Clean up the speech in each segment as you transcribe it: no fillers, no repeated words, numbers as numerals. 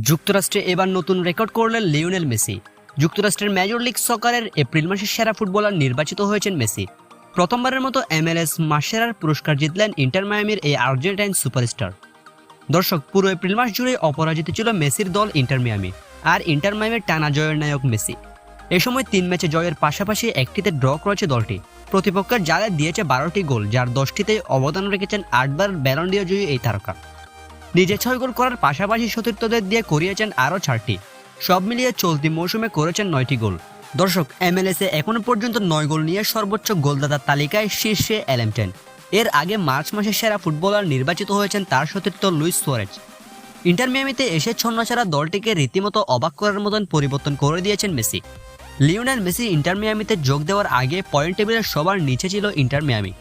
যুক্তরাষ্ট্রে এবার নতুন রেকর্ড করলেন লিওনেল মেসি। যুক্তরাষ্ট্রের মেজর লিগ সকারের এপ্রিল মাসের সেরা ফুটবলার নির্বাচিত হয়েছেন মেসি। প্রথমবারের মতো MLS মাসসেরার পুরস্কার জিতলেন ইন্টার মায়ামির এই আর্জেন্টাইন সুপারস্টার। দর্শক, পুরো এপ্রিল মাস জুড়ে অপরাজিত ছিল মেসির দল ইন্টার মায়ামি, আর ইন্টার মায়ামির টানা জয়ের নায়ক মেসি। এ সময় 3 ম্যাচে জয়ের পাশাপাশি একটিতে ড্র করেছে দলটি। প্রতিপক্ষের জালে দিয়েছে 12টি গোল, যার 10টিতে অবদান রেখেছেন 8বার ব্যালন ডি অর জয়ী এই তারকা। নিজে 6 গোল করার পাশাপাশি সতীর্থদের দিয়ে করিয়েছেন আরও 4টি। সব মিলিয়ে চলতি মৌসুমে করেছেন 9টি গোল। দর্শক, MLS এ এখনো পর্যন্ত 9 গোল নিয়ে সর্বোচ্চ গোলদাতার তালিকায় শীর্ষে এলেমটেন। এর আগে মার্চ মাসে সেরা ফুটবলার নির্বাচিত হয়েছেন তার সতীর্থ লুইস সুয়ারেজ। ইন্টার মিয়ামিতে এসে ছন্নছাড়া দলটিকে রীতিমতো অবাক করার মতন পরিবর্তন করে দিয়েছেন মেসি। লিওনেল মেসি ইন্টার মিয়ামিতে যোগ দেওয়ার আগে পয়েন্ট টেবিলের সবার নিচে ছিল ইন্টার মিয়ামি।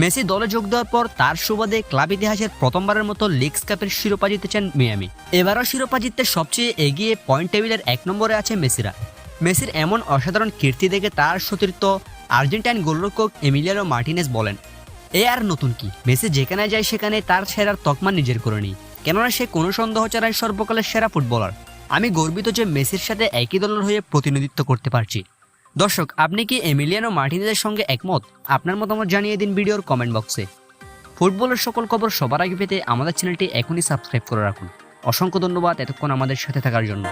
মেসি দলে যোগ দেওয়ার পর তার সুবাদে ক্লাব ইতিহাসের প্রথমবারের মতো লিগস কাপের শিরোপা জিতেছেন মিয়ামি। এবারও শিরোপা জিততে সবচেয়ে এগিয়ে পয়েন্ট টেবিলের 1 নম্বরে আছে মেসিরা। মেসির এমন অসাধারণ কীর্তি দেখে তার সতীর্থ আর্জেন্টাইন গোলরক্ষক এমিলিয়ানো মার্টিনেজ বলেন, এ আর নতুন কি, মেসি যেখানে যায় সেখানে তার সেরার তকমা নিজের করে নিই, কেননা সে কোনো সন্দেহ ছাড়াই সর্বকালের সেরা ফুটবলার। আমি গর্বিত যে মেসির সাথে একই দলের হয়ে প্রতিনিধিত্ব করতে পারছি। দর্শক, আপনি কি এমিলিয়ানো মার্টিনেজের সঙ্গে একমত? আপনার মতামত জানিয়ে দিন ভিডিওর কমেন্ট বক্সে। ফুটবলের সকল খবর সবার আগে পেতে আমাদের চ্যানেলটি এখনই সাবস্ক্রাইব করে রাখুন। অসংখ্য ধন্যবাদ এতক্ষণ আমাদের সাথে থাকার জন্য।